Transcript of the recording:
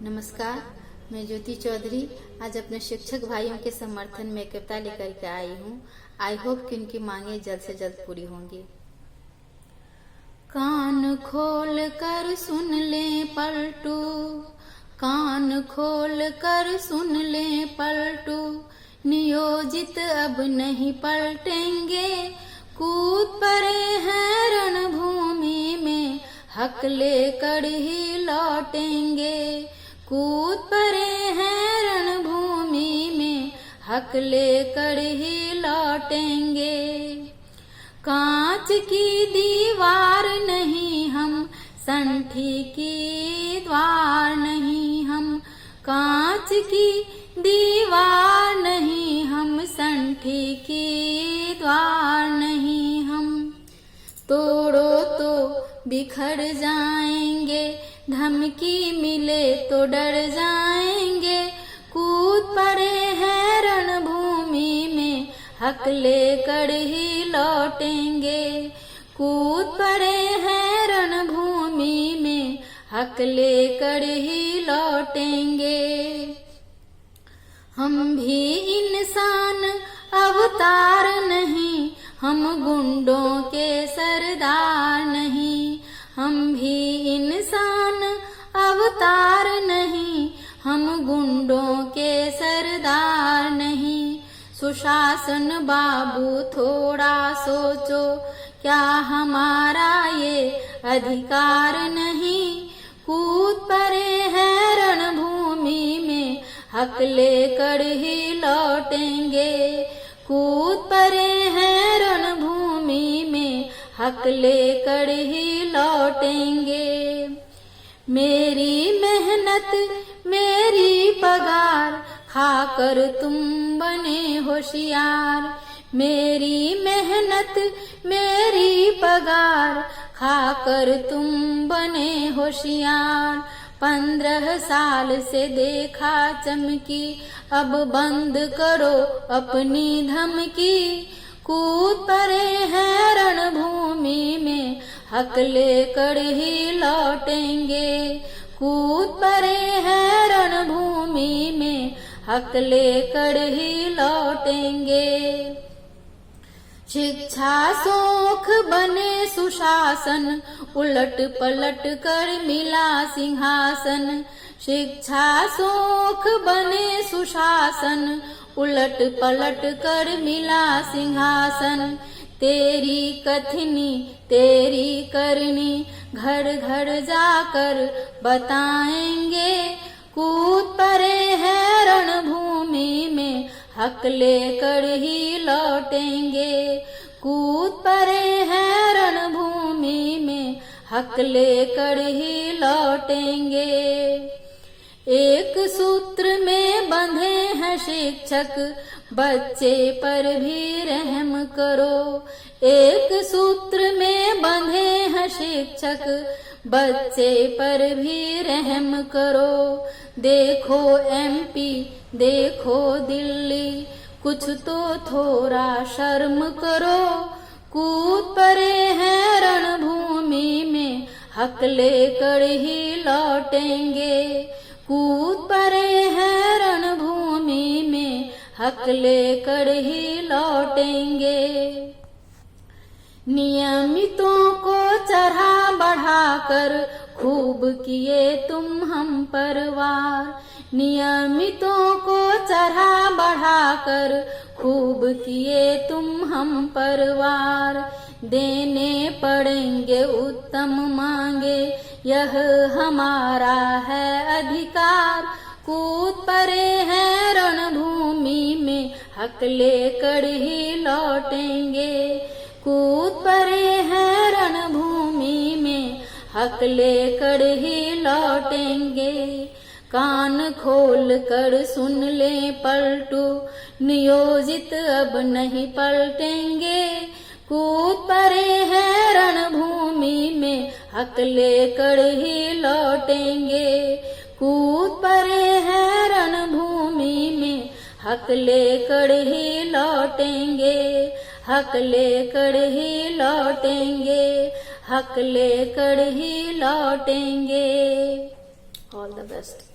नमस्कार, मैं ज्योति चौधरी आज अपने शिक्षक भाइयों के समर्थन में कविता लेकर के आई हूँ। आई होप कि उनकी मांगे जल्द से जल्द पूरी होंगी। कान खोल कर सुन ले पलटू, कान खोल कर सुन ले पलटू, नियोजित अब नहीं पलटेंगे। कूद पड़े हैं रणभूमि में, हक लेकर ही लौटेंगे। कूद पड़े हैं रणभूमि में, हक लेकर ही लौटेंगे। कांच की दीवार नहीं हम, संठी की द्वार नहीं हम। कांच की दीवार नहीं हम, संठी की द्वार नहीं हम। तोड़ो तो बिखर जाएंगे, धमकी मिले तो डर जाएंगे। कूद पड़े हैं रणभूमि में, हक लेकर ही लौटेंगे। कूद पड़े हैं रणभूमि में, हक लेकर ही लौटेंगे। हम भी इंसान अवतार नहीं, हम गुंडों के सरदार नहीं। हम भी इंसान अवतार नहीं, हम गुंडों के सरदार नहीं। सुशासन बाबू थोड़ा सोचो, क्या हमारा ये अधिकार नहीं। कूद पड़े हैं रणभूमि में, हक लेकर ही लौटेंगे। कूद पड़े हैं रणभूमि में, हक लेकर ही लौटेंगे। मेरी मेहनत मेरी पगार, खाकर तुम बने होशियार। मेरी मेहनत मेरी पगार, खाकर तुम बने होशियार। 15 साल से देखा चमकी, अब बंद करो अपनी धमकी। कूद पड़े हैं रणभूमि में, हक लेकर ही लौटेंगे। कूद पड़े हैं रणभूमि में, हक लेकर ही लौटेंगे। शिक्षा सोख बने सुशासन, उलट पलट कर मिला सिंहासन। शिक्षा सोख बने सुशासन, उलट पलट कर मिला सिंहासन। तेरी कथनी तेरी करनी, घर घर जाकर बताएंगे। कूद पड़े हैं रणभूमि में, हक लेकर ही लौटेंगे। कूद पड़े हैं रणभूमि में, हक लेकर ही लौटेंगे। एक सूत्र में बंधे हैं शिक्षक, बच्चे पर भी रहम करो। एक सूत्र में बंधे हैं शिक्षक, बच्चे पर भी रहम करो। देखो MP, देखो दिल्ली, कुछ तो थोड़ा शर्म करो। कूद पड़े हैं रणभूमि में, हक लेकर ही लौटेंगे। कूद पड़े हैं रणभूमि में, हक लेकर ही लौटेंगे। नियमितों को चढ़ा बढ़ाकर, खूब किए तुम हम परवार। नियमितों को चढ़ा बढ़ाकर, खूब किए तुम हम परवार। देने पड़ेंगे उत्तम मांगे, यह हमारा है अधिकार। कूद पड़े हैं रणभूमि में, हक लेकर ही लौटेंगे। कूद पड़े हैं रणभूमि में, हक लेकर ही लौटेंगे। कान खोल कर सुन ले पलटू, नियोजित अब नहीं पलटेंगे। कूद पड़े हैं रणभूमि में, हक लेकर ही लौटेंगे। कूद पड़े हैं रणभूमि में, हक लेकर ही लौटेंगे। हक लेकर ही लौटेंगे, हक लेकर ही लौटेंगे। All the best.